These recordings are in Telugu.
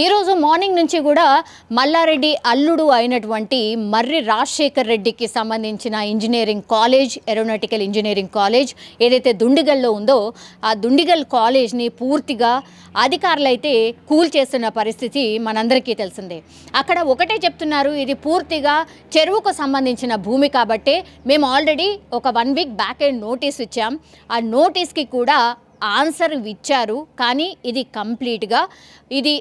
ఈరోజు మార్నింగ్ నుంచి కూడా మల్లారెడ్డి అల్లుడు అయినటువంటి మర్రి రాజశేఖర్ రెడ్డికి సంబంధించిన engineering college, aeronautical engineering college ఏదైతే దుండిగల్లో ఉందో ఆ దుండిగల్ కాలేజ్ని పూర్తిగా అధికారులు అయితే కూల్చేస్తున్న పరిస్థితి మనందరికీ తెలిసిందే. అక్కడ ఒకటే చెప్తున్నారు, ఇది పూర్తిగా చెరువుకు సంబంధించిన భూమి కాబట్టే మేము ఆల్రెడీ ఒక 1 వీక్ బ్యాక్ ఎండ్ నోటీస్ ఇచ్చాం. ఆ నోటీస్కి కూడా ఆన్సర్ ఇచ్చారు. కానీ ఇది కంప్లీట్గా ఇది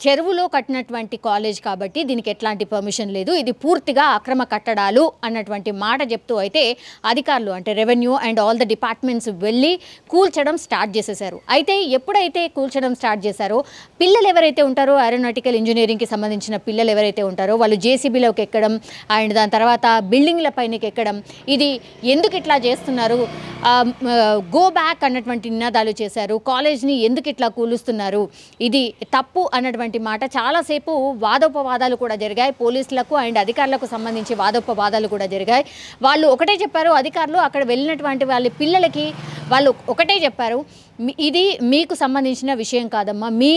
చెరువులో కట్టినటువంటి కాలేజ్ కాబట్టి దీనికి ఎట్లాంటి పర్మిషన్ లేదు, ఇది పూర్తిగా అక్రమ కట్టడాలు అన్నటువంటి మాట చెప్తూ అయితే అధికారులు అంటే revenue and all the departments వెళ్ళి కూల్చడం స్టార్ట్ చేసేసారు. అయితే ఎప్పుడైతే కూల్చడం స్టార్ట్ చేశారో పిల్లలు ఎవరైతే ఉంటారో ఏరోనాటికల్ ఇంజనీరింగ్కి సంబంధించిన పిల్లలు ఎవరైతే ఉంటారో వాళ్ళు జేసీబీలోకి ఎక్కడం అండ్ దాని తర్వాత బిల్డింగ్ల పైనకి ఎక్కడం, ఇది ఎందుకు ఇట్లా చేస్తున్నారు, గో బ్యాక్ అన్నటువంటి నినాదాలు చేశారు. కాలేజ్ని ఎందుకు ఇట్లా కూలుస్తున్నారు, ఇది తప్పు అన్నటువంటి మాట చాలాసేపు వాదోపవాదాలు కూడా జరిగాయి. పోలీసులకు అండ్ అధికారులకు సంబంధించి వాదోపవాదాలు కూడా జరిగాయి. వాళ్ళు ఒకటే చెప్పారు, అధికారులు అక్కడ వెళ్ళినటువంటి వాళ్ళ పిల్లలకి వాళ్ళు ఒకటే చెప్పారు, ఇది మీకు సంబంధించిన విషయం కాదమ్మా, మీ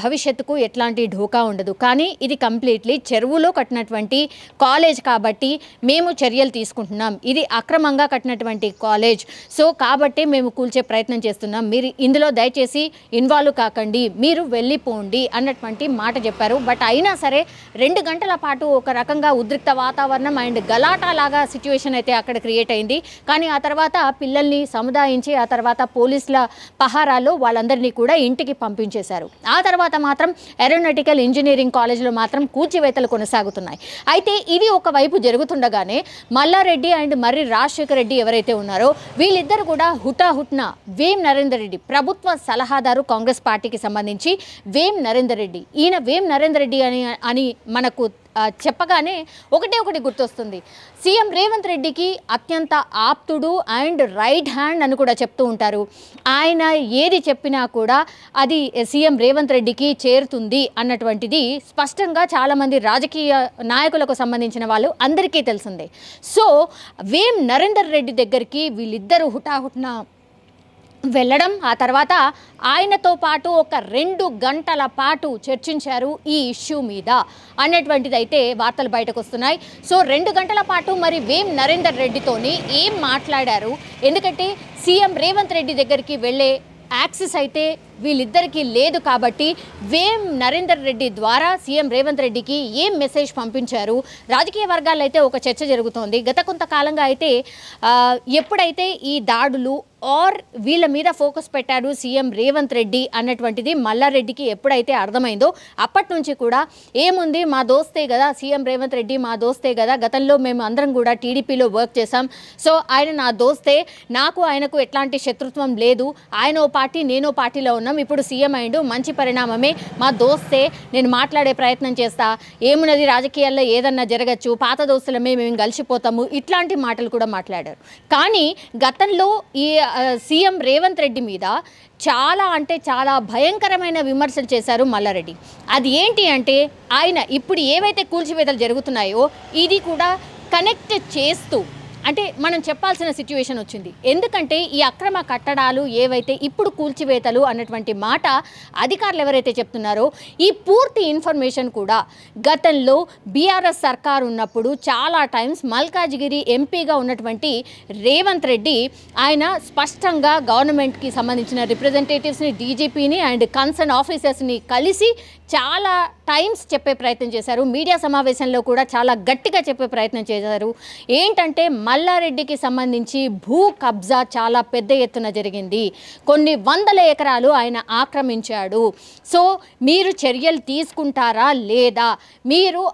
భవిష్యత్తుకు ఎట్లాంటి ఢోకా ఉండదు, కానీ ఇది కంప్లీట్లీ చెరువులో కట్టినటువంటి కాలేజ్ కాబట్టి మేము చర్యలు తీసుకుంటున్నాం, ఇది అక్రమంగా కట్టినటువంటి కాలేజ్, సో కాబట్టి మేము కూల్చే ప్రయత్నం చేస్తున్నాం, మీరు ఇందులో దయచేసి ఇన్వాల్వ్ కాకండి, మీరు వెళ్ళిపోండి అన్నటువంటి మాట చెప్పారు. బట్ అయినా సరే 2 గంటల పాటు ఒక రకంగా ఉద్రిక్త వాతావరణం అండ్ గలాటా లాగా సిచ్యువేషన్ అయితే అక్కడ క్రియేట్ అయింది. కానీ ఆ తర్వాత పిల్లల్ని సముదాయించి ఆ తర్వాత పోలీసుల పహారాలో వాళ్ళందరినీ కూడా ఇంటికి పంపించేశారు. ఆ తర్వాత మాత్రం ఏరోనాటికల్ ఇంజనీరింగ్ కాలేజ్లో మాత్రం కూల్చివేతలు కొనసాగుతున్నాయి. అయితే ఇది ఒకవైపు జరుగుతుండగానే మల్లారెడ్డి అండ్ మర్రి రాజశేఖర్ రెడ్డి ఎవరైతే ఉన్నారో వీళ్ళిద్దరు కూడా హుటాహుట్న వేం నరేందర్ రెడ్డి, ప్రభుత్వ సలహాదారు కాంగ్రెస్ పార్టీకి సంబంధించి వేం నరేందర్ రెడ్డి, ఈయన వేం నరేందర్ రెడ్డి అని మనకు చెప్పగానే ఒకటి గుర్తొస్తుంది, సీఎం రేవంత్ రెడ్డికి అత్యంత ఆప్తుడు అండ్ రైట్ హ్యాండ్ అని కూడా చెప్తూ ఉంటారు. ఆయన ఏది చెప్పినా కూడా అది సీఎం రేవంత్ రెడ్డికి చేరుతుంది అన్నటువంటిది స్పష్టంగా చాలామంది రాజకీయ నాయకులకు సంబంధించిన వాళ్ళు అందరికీ తెలిసిందే. సో వేం నరేందర్ రెడ్డి దగ్గరికి వీళ్ళిద్దరూ హుటాహుట్న వెళ్ళడం, ఆ తర్వాత ఆయనతో పాటు ఒక 2 గంటల పాటు చర్చించారు ఈ ఇష్యూ మీద అన్నటువంటిది అయితే వార్తలు బయటకు వస్తున్నాయి. సో 2 గంటల పాటు మరి వేం నరేందర్ రెడ్డితోని ఏం మాట్లాడారు, ఎందుకంటే సీఎం రేవంత్ రెడ్డి దగ్గరికి వెళ్ళే యాక్సెస్ అయితే వీళ్ళిద్దరికీ లేదు కాబట్టి వేం నరేందర్ రెడ్డి ద్వారా సీఎం రేవంత్ రెడ్డికి ఏం మెసేజ్ పంపించారు, రాజకీయ వర్గాల్లో అయితే ఒక చర్చ జరుగుతోంది. గత కొంతకాలంగా అయితే ఎప్పుడైతే ఈ దాడులు ఆర్ వీళ్ళ మీద ఫోకస్ పెట్టారు సీఎం రేవంత్ రెడ్డి అన్నటువంటిది మల్లారెడ్డికి ఎప్పుడైతే అర్థమైందో అప్పటి నుంచి కూడా ఏముంది, మా దోస్తే కదా సీఎం రేవంత్ రెడ్డి, మా దోస్తే కదా, గతంలో మేము అందరం కూడా టీడీపీలో వర్క్ చేసాం, సో ఆయన నా దోస్తే, నాకు ఆయనకు ఎట్లాంటి శత్రుత్వం లేదు, ఆయన ఓ పార్టీ నేనో పార్టీలో ఉన్నాం, ఇప్పుడు సీఎం అయిండు, మంచి పరిణామమే, మా దోస్తే, నేను మాట్లాడే ప్రయత్నం చేస్తా, ఏమున్నది రాజకీయాల్లో ఏదన్నా జరగచ్చు, పాత దోస్తులమే మేము కలిసిపోతాము, ఇట్లాంటి మాటలు కూడా మాట్లాడారు. కానీ గతంలో ఈ సీఎం రేవంత్ రెడ్డి మీద చాలా అంటే చాలా భయంకరమైన విమర్శలు చేశారు మల్లారెడ్డి. అది ఏంటి అంటే ఆయన ఇప్పుడు ఏవైతే కూల్చివేతలు జరుగుతున్నాయో ఇది కూడా కనెక్ట్ చేస్తూ అంటే మనం చెప్పాల్సిన సిచ్యువేషన్ వచ్చింది. ఎందుకంటే ఈ అక్రమ కట్టడాలు ఏవైతే ఇప్పుడు కూల్చివేతలు అన్నటువంటి మాట అధికారులు ఎవరైతే చెప్తున్నారో ఈ పూర్తి ఇన్ఫర్మేషన్ కూడా గతంలో బీఆర్ఎస్ సర్కార్ ఉన్నప్పుడు చాలా టైమ్స్ మల్కాజ్గిరి ఎంపీగా ఉన్నటువంటి రేవంత్ రెడ్డి ఆయన స్పష్టంగా గవర్నమెంట్కి సంబంధించిన రిప్రజెంటేటివ్స్ని, డీజీపీని అండ్ కన్సర్న్ ఆఫీసర్స్ని కలిసి చాలా టైమ్స్ చెప్పే ప్రయత్నం చేశారు. మీడియా సమావేశంలో కూడా చాలా గట్టిగా చెప్పే ప్రయత్నం చేశారు. ఏంటంటే మల్లారెడ్డికి సంబంధించి భూ కబ్జా చాలా పెద్ద ఎత్తున జరిగింది, కొన్ని 100 ఎకరాలు ఆయన ఆక్రమించాడు, సో మీరు చర్యలు తీసుకుంటారా లేదా, మీరు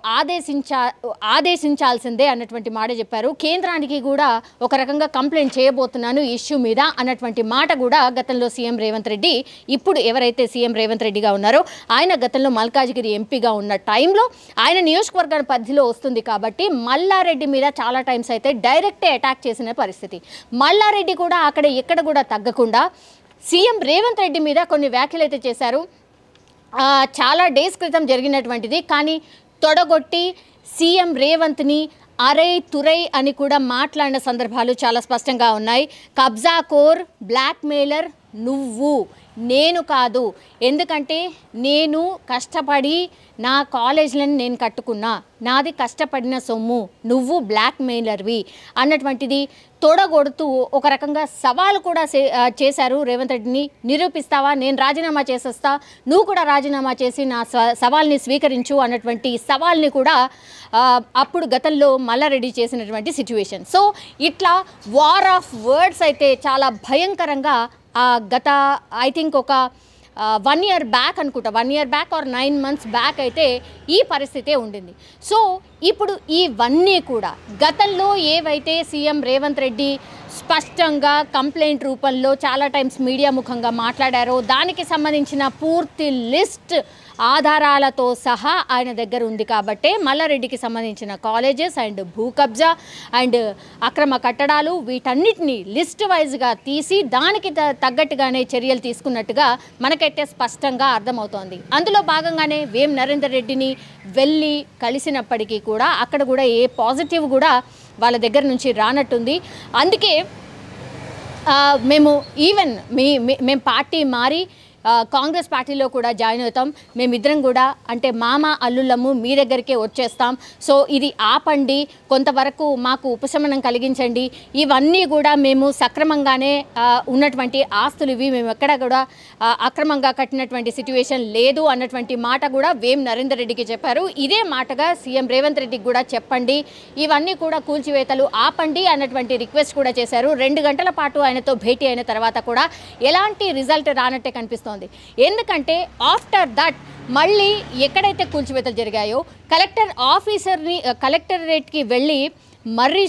ఆదేశించాల్సిందే అన్నటువంటి మాట చెప్పారు. కేంద్రానికి కూడా ఒక రకంగా కంప్లైంట్ చేయబోతున్నాను ఈ ఇష్యూ మీద అన్నటువంటి మాట కూడా గతంలో సీఎం రేవంత్ రెడ్డి, ఇప్పుడు ఎవరైతే సీఎం రేవంత్ రెడ్డిగా ఉన్నారో ఆయన గతంలో మల్కాజ్గిరి ఎంపీగా ఉన్న టైంలో ఆయన నియోజకవర్గ పరిధిలో వస్తుంది కాబట్టి మల్లారెడ్డి మీద చాలా టైమ్స్ అయితే డైరెక్టే అటాక్ చేసిన పరిస్థితి. మల్లారెడ్డి కూడా అక్కడ ఎక్కడ కూడా తగ్గకుండా సీఎం రేవంత్ రెడ్డి మీద కొన్ని వ్యాఖ్యలు అయితే చేశారు. చాలా డేస్ క్రితం జరిగినటువంటిది, కానీ తొడగొట్టి సీఎం రేవంత్ని అరై తురై అని కూడా మాట్లాడిన సందర్భాలు చాలా స్పష్టంగా ఉన్నాయి. కబ్జా కోర్, బ్లాక్ మెయిలర్ నువ్వు, నేను కాదు, ఎందుకంటే నేను కష్టపడి నా కాలేజీలను నేను కట్టుకున్నా, నాది కష్టపడిన సొమ్ము, నువ్వు బ్లాక్ మెయిలర్వి అన్నటువంటిది తొడగొడుతూ ఒక రకంగా సవాల్ కూడా చేశారు రేవంత్ రెడ్డిని. నిరూపిస్తావా, నేను రాజీనామా చేసేస్తా, నువ్వు కూడా రాజీనామా చేసి నా సవాల్ని స్వీకరించు అన్నటువంటి సవాల్ని కూడా అప్పుడు గతంలో మల్లారెడ్డి చేసినటువంటి సిచ్యువేషన్. సో ఇట్లా వార్ ఆఫ్ వర్డ్స్ అయితే చాలా భయంకరంగా గత ఐ థింక్ ఒక 1 year బ్యాక్ అనుకుంటా, 1 year back or 9 months back అయితే ఈ పరిస్థితే ఉండింది. సో ఇప్పుడు ఇవన్నీ కూడా గతంలో ఏవైతే సీఎం రేవంత్ రెడ్డి స్పష్టంగా కంప్లైంట్ రూపంలో చాలా టైమ్స్ మీడియా ముఖంగా మాట్లాడారో దానికి సంబంధించిన పూర్తి లిస్ట్ ఆధారాలతో సహా ఆయన దగ్గర ఉంది. కాబట్టే మల్లారెడ్డికి సంబంధించిన కాలేజెస్ అండ్ భూ కబ్జా అండ్ అక్రమ కట్టడాలు వీటన్నిటిని లిస్ట్ వైజ్గా తీసి దానికి తగ్గట్టుగానే చర్యలు తీసుకున్నట్టుగా మనకైతే స్పష్టంగా అర్థమవుతోంది. అందులో భాగంగానే వేం నరేందర్ రెడ్డిని వెళ్ళి కలిసినప్పటికీ కూడా అక్కడ కూడా ఏ పాజిటివ్ కూడా వాళ్ళ దగ్గర నుంచి రానట్టుంది. అందుకే మేము ఈవెన్ మేము పార్టీ మారి కాంగ్రెస్ పార్టీలో కూడా జాయిన్ అవుతాం, మేమిద్దరం కూడా అంటే మామ అల్లుళ్ళము మీ దగ్గరికే వచ్చేస్తాం, సో ఇది ఆపండి, కొంతవరకు మాకు ఉపశమనం కలిగించండి, ఇవన్నీ కూడా మేము సక్రమంగానే ఉన్నటువంటి ఆస్తులు ఇవి, మేము ఎక్కడ కూడా అక్రమంగా కట్టినటువంటి సిచ్యువేషన్ లేదు అన్నటువంటి మాట కూడా వేం నరేందర్ రెడ్డికి చెప్పారు. ఇదే మాటగా సీఎం రేవంత్ రెడ్డికి కూడా చెప్పండి, ఇవన్నీ కూడా కూల్చివేతలు ఆపండి అన్నటువంటి రిక్వెస్ట్ కూడా చేశారు. 2 గంటల పాటు ఆయనతో భేటీ అయిన తర్వాత కూడా ఎలాంటి రిజల్ట్ రానట్టే కనిపిస్తోంది. ఎందుకంటే ఆఫ్టర్ దట్ మళ్ళీ ఎక్కడైతే కూల్చివేతలు జరిగాయో కలెక్టరేట్కి వెళ్ళి మర్రి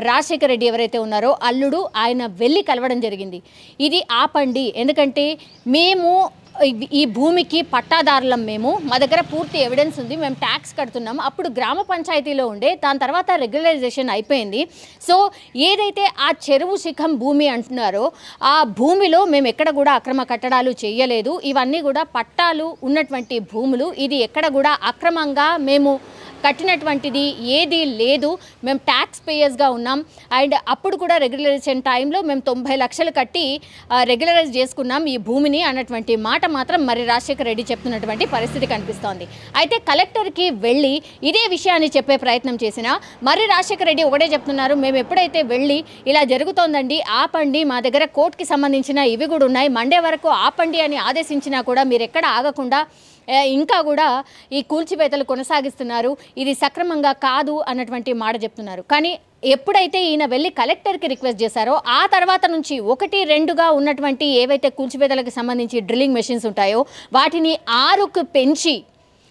రాజశేఖర్ రెడ్డి ఎవరైతే ఉన్నారో అల్లుడు ఆయన వెళ్ళి కలవడం జరిగింది. ఇది ఆపండి, ఎందుకంటే మేము ఈ భూమికి పట్టాదారులం, మా దగ్గర పూర్తి ఎవిడెన్స్ ఉంది, మేము ట్యాక్స్ కడుతున్నాం, అప్పుడు గ్రామ పంచాయతీలో ఉండే, దాని తర్వాత రెగ్యులరైజేషన్ అయిపోయింది. సో ఏదైతే ఆ చెరువు శిఖం భూమి అంటున్నారో ఆ భూమిలో మేము ఎక్కడ కూడా అక్రమ కట్టడాలు చేయలేదు, ఇవన్నీ కూడా పట్టాలు ఉన్నటువంటి భూములు, ఇది ఎక్కడ కూడా అక్రమంగా మేము కట్టినటువంటిది ఏది లేదు, మేము ట్యాక్స్ పేయర్స్గా ఉన్నాం, అండ్ అప్పుడు కూడా రెగ్యులరైజేషన్ టైంలో మేము 90 లక్షలు కట్టి రెగ్యులరైజ్ చేసుకున్నాం ఈ భూమిని అన్నటువంటి మాట మాత్రం మర్రి రాజశేఖర్ రెడ్డి చెప్తున్నటువంటి పరిస్థితి కనిపిస్తోంది. అయితే కలెక్టర్కి వెళ్ళి ఇదే విషయాన్ని చెప్పే ప్రయత్నం చేసినా మర్రి రాజశేఖర్ రెడ్డి ఒకటే చెప్తున్నారు, మేము ఎప్పుడైతే వెళ్ళి ఇలా జరుగుతోందండి ఆపండి, మా దగ్గర కోర్టుకి సంబంధించిన ఇవి కూడా ఉన్నాయి, మండే వరకు ఆపండి అని ఆదేశించినా కూడా మీరు ఎక్కడ ఆగకుండా ఇంకా కూడా ఈ కూల్చివేతలు కొనసాగిస్తున్నారు, ఇది సక్రమంగా కాదు అన్నటువంటి మాట చెప్తున్నారు. కానీ ఎప్పుడైతే ఈయన వెళ్ళి కలెక్టర్కి రిక్వెస్ట్ చేశారో ఆ తర్వాత నుంచి 1-2గా ఉన్నటువంటి ఏవైతే కూల్చివేతలకు సంబంధించి డ్రిల్లింగ్ మెషిన్స్ ఉంటాయో వాటిని 6కు పెంచి,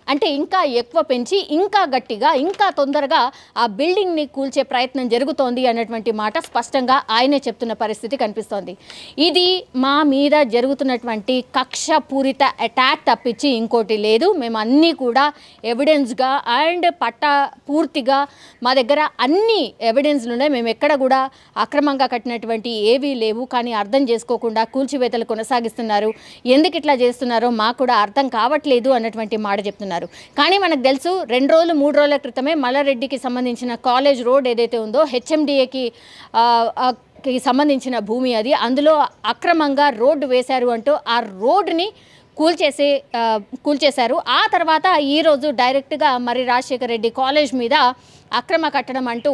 అంటే ఇంకా ఎక్కువ పెంచి ఇంకా గట్టిగా ఇంకా తొందరగా ఆ బిల్డింగ్ని కూల్చే ప్రయత్నం జరుగుతోంది అన్నటువంటి మాట స్పష్టంగా ఆయనే చెప్తున్న పరిస్థితి కనిపిస్తోంది. ఇది మా మీద జరుగుతున్నటువంటి కక్షపూరిత అటాక్ తప్పించి ఇంకోటి లేదు, మేము అన్నీ కూడా ఎవిడెన్స్గా అండ్ పూర్తిగా మా దగ్గర అన్ని ఎవిడెన్స్లు ఉన్నాయి, మేము ఎక్కడ కూడా అక్రమంగా కట్టినటువంటి ఏవీ లేవు, కానీ అర్థం చేసుకోకుండా కూల్చివేతలు కొనసాగిస్తున్నారు, ఎందుకు ఇట్లా చేస్తున్నారో మాకు కూడా అర్థం కావట్లేదు అన్నటువంటి మాట చెప్తున్నారు. కానీ మనకు తెలుసు 2 రోజులు 3 రోజుల క్రితమే మల్లారెడ్డికి సంబంధించిన కాలేజ్ రోడ్ ఏదైతే ఉందో హెచ్ఎండిఏకి సంబంధించిన భూమి అది, అందులో అక్రమంగా రోడ్డు వేశారు అంటూ ఆ రోడ్డుని కూల్చేశారు. ఆ తర్వాత ఈరోజు డైరెక్ట్గా మర్రి రాజశేఖర్ రెడ్డి కాలేజ్ మీద అక్రమ కట్టడం అంటూ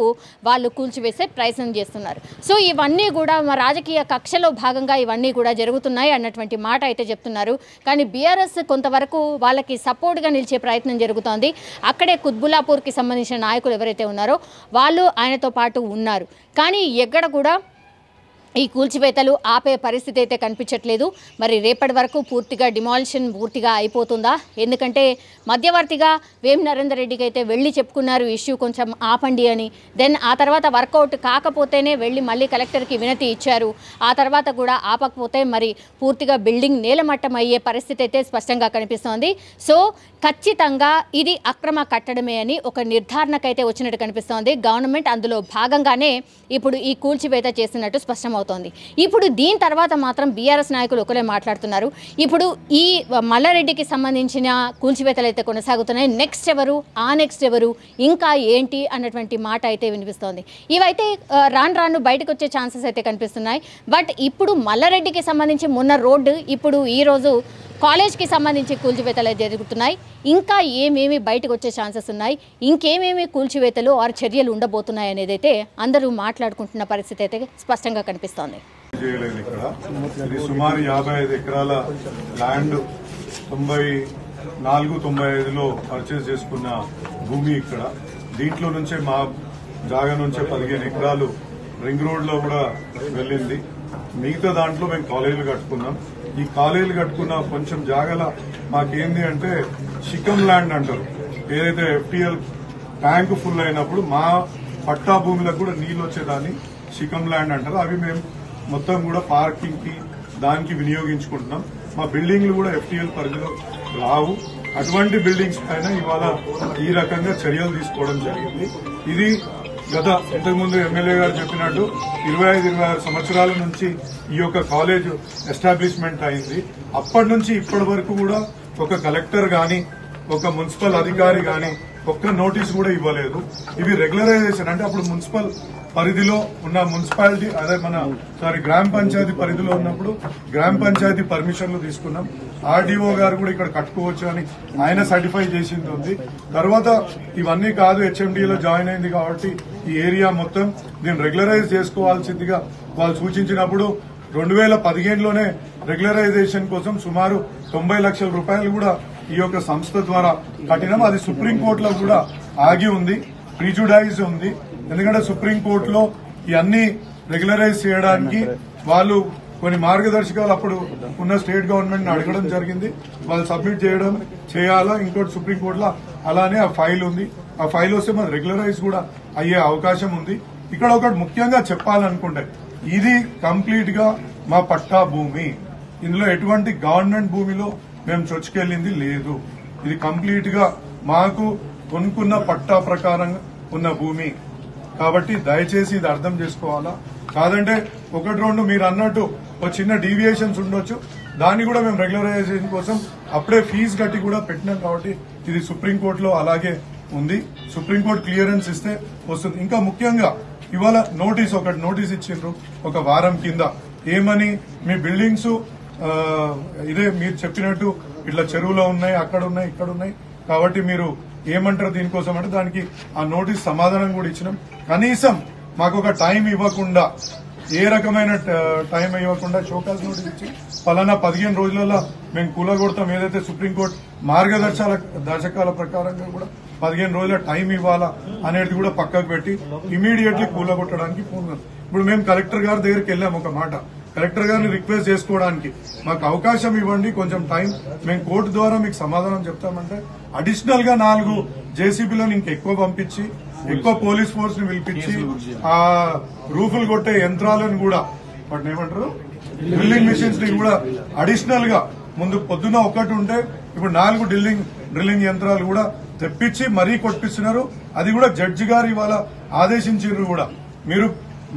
వాళ్ళు కూల్చివేసే ప్రయత్నం చేస్తున్నారు. సో ఇవన్నీ కూడా మా రాజకీయ కక్షలో భాగంగా ఇవన్నీ కూడా జరుగుతున్నాయి అన్నటువంటి మాట అయితే చెప్తున్నారు. కానీ బీఆర్ఎస్ కొంతవరకు వాళ్ళకి సపోర్ట్గా నిలిచే ప్రయత్నం జరుగుతోంది. అక్కడే కుత్బుల్లాపూర్కి సంబంధించిన నాయకులు ఎవరైతే ఉన్నారో వాళ్ళు ఆయనతో పాటు ఉన్నారు. కానీ ఎక్కడ కూడా ఈ కూల్చివేతలు ఆపే పరిస్థితి అయితే కనిపించట్లేదు. మరి రేపటి వరకు పూర్తిగా డిమాలిషన్ పూర్తిగా అయిపోతుందా? ఎందుకంటే మధ్యవర్తిగా వేం నరేందర్ రెడ్డికి అయితే వెళ్ళి చెప్పుకున్నారు ఇష్యూ కొంచెం ఆపండి అని, దెన్ ఆ తర్వాత వర్కౌట్ కాకపోతేనే వెళ్ళి మళ్ళీ కలెక్టర్కి వినతి ఇచ్చారు. ఆ తర్వాత కూడా ఆపకపోతే మరి పూర్తిగా బిల్డింగ్ నేలమట్టం అయ్యే పరిస్థితి అయితే స్పష్టంగా కనిపిస్తోంది. సో ఖచ్చితంగా ఇది అక్రమ కట్టడమే అని ఒక నిర్ధారణకైతే వచ్చినట్టు కనిపిస్తోంది గవర్నమెంట్. అందులో భాగంగానే ఇప్పుడు ఈ కూల్చివేత చేసినట్టు స్పష్టమవుతుంది. అవుతోంది. ఇప్పుడు దీని తర్వాత మాత్రం బీఆర్ఎస్ నాయకులు ఒకరే మాట్లాడుతున్నారు. ఇప్పుడు ఈ మల్లారెడ్డికి సంబంధించిన కూల్చివేతలు అయితే కొనసాగుతున్నాయి. నెక్స్ట్ ఎవరు, ఆ నెక్స్ట్ ఎవరు, ఇంకా ఏంటి అన్నటువంటి మాట అయితే వినిపిస్తోంది. ఇవైతే రాను బయటకు వచ్చే ఛాన్సెస్ అయితే కనిపిస్తున్నాయి. బట్ ఇప్పుడు మల్లారెడ్డికి సంబంధించి మొన్న రోడ్డు, ఇప్పుడు ఈరోజు కాలేజ్కి సంబంధించి కూల్చివేతలు జరుగుతున్నాయి. ఇంకా ఏమేమి బయటకు వచ్చే ఛాన్సెస్ ఉన్నాయి, ఇంకేమేమి కూల్చివేతలు ఆర్ చర్యలు ఉండబోతున్నాయి అనేది అయితే అందరూ మాట్లాడుకుంటున్న పరిస్థితి అయితే స్పష్టంగా కనిపిస్తోంది. సుమారు 55 ఎకరాల ల్యాండ్ 94-95లో పర్చేస్ చేసుకున్న భూమి ఇక్కడ. దీంట్లో నుంచే మా జాగా నుంచే 15 ఎకరాలు రింగ్ రోడ్ లో కూడా వెళ్ళింది. మిగతా దాంట్లో మేము కాలేజీలు కట్టుకున్నాం. ఈ కాలేజీలు కట్టుకున్న కొంచెం జాగాల మాకేంది అంటే షికం ల్యాండ్ అంటారు. ఏదైతే FTL ట్యాంక్ ఫుల్ అయినప్పుడు మా పట్టా భూములకు కూడా నీళ్లు వచ్చేదాన్ని షికం ల్యాండ్ అంటారు. అవి మేము మొత్తం కూడా పార్కింగ్ కి దానికి వినియోగించుకుంటున్నాం. మా బిల్డింగ్లు కూడా FTL పరిధిలో రావు. అటువంటి బిల్డింగ్స్ పైన ఇవాళ ఈ రకంగా చర్యలు తీసుకోవడం జరిగింది. ఇది గత ఇంతకుముందు ఎమ్మెల్యే గారు చెప్పినట్టు 25-26 సంవత్సరాల నుంచి ఈ యొక్క కాలేజ్ ఎస్టాబ్లిష్మెంట్ అయింది. అప్పటి నుంచి ఇప్పటి వరకు కూడా ఒక కలెక్టర్ గాని, ఒక మున్సిపల్ అధికారి గాని ఒక్క నోటీస్ కూడా ఇవ్వలేదు. ఇవి రెగ్యులరైజేషన్ అంటే అప్పుడు మున్సిపల్ పరిధిలో ఉన్న మున్సిపాలిటీ గ్రామ పంచాయతీ పరిధిలో ఉన్నప్పుడు గ్రామ పంచాయతీ పర్మిషన్లు తీసుకున్నాం. RDO గారు కూడా ఇక్కడ కట్టుకోవచ్చు అని ఆయన సర్టిఫై చేసింది ఉంది. తర్వాత ఇవన్నీ కాదు, HMDలో జాయిన్ అయింది కాబట్టి ఈ ఏరియా మొత్తం దీన్ని రెగ్యులరైజ్ చేసుకోవాల్సిందిగా వాళ్ళు సూచించినప్పుడు 2015లోనే రెగ్యులరైజేషన్ కోసం సుమారు 90 లక్షల రూపాయలు కూడా ఈ యొక్క సంస్థ ద్వారా కట్టినాం. అది సుప్రీంకోర్టులో కూడా ఆగి ఉంది, ప్రిజుడైజ్ ఉంది. ఎందుకంటే సుప్రీంకోర్టులో ఇవన్నీ రెగ్యులరైజ్ చేయడానికి వాళ్ళు కొన్ని మార్గదర్శకాలు అప్పుడు ఉన్న స్టేట్ గవర్నమెంట్ ని అడగడం జరిగింది. వాళ్ళు సబ్మిట్ చేయాలా. ఇంకోటి సుప్రీంకోర్టులో అలానే ఆ ఫైల్ ఉంది. ఆ ఫైల్ వస్తే మన రెగ్యులరైజ్ కూడా అయ్యే అవకాశం ఉంది. ఇక్కడ ఒకటి ముఖ్యంగా చెప్పాలనుకుంటే ఇది కంప్లీట్ గా మా పట్టా భూమి. ఇందులో ఎటువంటి గవర్నమెంట్ భూమిలో మేము చొచ్చుకెళ్లింది లేదు. ఇది కంప్లీట్ గా మాకు కొనుక్కున్న పట్టా ప్రకారంగా ఉన్న భూమి కాబట్టి దయచేసి ఇది అర్థం చేసుకోవాలా. కాదంటే ఒకటి రెండు మీరు అన్నట్టు ఒక చిన్న డీవియేషన్స్ ఉండొచ్చు, దాన్ని కూడా మేము రెగ్యులరైజేషన్ కోసం అప్పుడే ఫీజు కట్టి కూడా పెట్టినాం. కాబట్టి ఇది సుప్రీంకోర్టులో అలాగే ఉంది. సుప్రీంకోర్టు క్లియరెన్స్ ఇస్తే వస్తుంది. ఇంకా ముఖ్యంగా ఇవాళ ఒకటి నోటీస్ ఇచ్చిండ్రు ఒక వారం కింద. ఏమని, మీ బిల్డింగ్స్ ఇదే మీరు చెప్పినట్టు ఇట్లా చెరువులో ఉన్నాయి, అక్కడ ఉన్నాయి, ఇక్కడ ఉన్నాయి, కాబట్టి మీరు ఏమంటారు దీనికోసం అంటే దానికి ఆ నోటీస్ సమాధానం కూడా ఇచ్చినాం. కనీసం మాకు ఒక టైం ఇవ్వకుండా, ఏ రకమైన టైం ఇవ్వకుండా షోకాజ్ నోటీస్ ఇచ్చి పలానా 15 రోజులలో మేము కూలగొడతాం, ఏదైతే సుప్రీంకోర్టు మార్గదర్శకాల ప్రకారంగా కూడా 15 రోజుల టైం ఇవ్వాలా అనేది కూడా పక్కకు పెట్టి ఇమీడియట్లీ కూలగొట్టడానికి పూనున్నాం. ఇప్పుడు మేము కలెక్టర్ గారి దగ్గరికి వెళ్ళాం. ఒక మాట కలెక్టర్ గారిని రిక్వెస్ట్ చేసుకోవడానికి మాకు అవకాశం ఇవ్వండి, కొంచెం టైం, మేము కోర్టు ద్వారా మీకు సమాధానం చెప్తామంటే అడిషనల్ గా 4 JCBలను ఇంకెక్కువ పంపించి, ఎక్కువ పోలీస్ ఫోర్స్ ని పిలిపించి ఆ రూఫులు కొట్టే యంత్రాలను కూడా, వాటిని ఏమంటారు, డ్రిల్లింగ్ మిషన్స్ ని కూడా అడిషనల్ గా ముందు పొద్దున ఒకటి ఉంటే ఇప్పుడు 4 డ్రిల్లింగ్ యంత్రాలు కూడా తెప్పించి మరీ కొట్టిస్తున్నారు. అది కూడా జడ్జి గారు ఇవాళ ఆదేశించారు కూడా, మీరు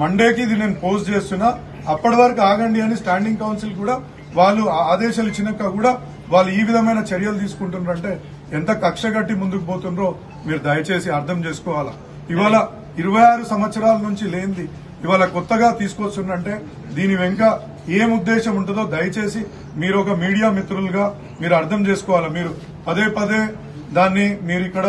మండేకి ఇది నేను పోస్ట్ చేస్తున్నా, అప్పటి వరకు ఆగండి అని స్టాండింగ్ కౌన్సిల్ కూడా వాళ్ళు ఆదేశాలు ఇచ్చినాక కూడా వాళ్ళు ఈ విధమైన చర్యలు తీసుకుంటున్నారంటే ఎంత కక్ష కట్టి ముందుకు పోతుండ్రో మీరు దయచేసి అర్థం చేసుకోవాలా. ఇవాళ 26 సంవత్సరాల నుంచి లేనిది ఇవాళ కొత్తగా తీసుకొస్తుందంటే దీని వెనుక ఏం ఉద్దేశం ఉంటుందో దయచేసి మీరు ఒక మీడియా మిత్రులుగా మీరు అర్థం చేసుకోవాలా. మీరు పదే దాన్ని మీరు ఇక్కడ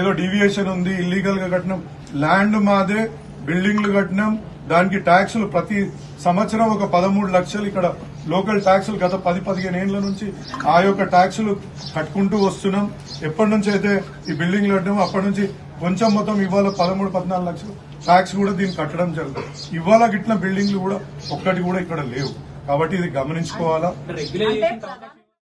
ఏదో డీవియేషన్ ఉంది, ఇల్లీగల్ గా కట్టినాం, ల్యాండ్ మాదే, బిల్డింగ్లు కట్టినాం, దానికి ట్యాక్సులు ప్రతి సంవత్సరం ఒక 13 లక్షలు ఇక్కడ లోకల్ ట్యాక్సులు గత 10-15 ఏళ్ల నుంచి ఆ యొక్క ట్యాక్సులు కట్టుకుంటూ వస్తున్నాం. ఎప్పటి నుంచి అయితే ఈ బిల్డింగ్లు కట్టినామో అప్పటి నుంచి కొంచెం మొత్తం ఇవాళ 13-14 లక్షలు ట్యాక్స్ కూడా దీన్ని కట్టడం జరుగుతుంది. ఇవాళ గిట్ల బిల్డింగ్లు కూడా ఒక్కటి కూడా ఇక్కడ లేవు. కాబట్టి ఇది గమనించుకోవాలా.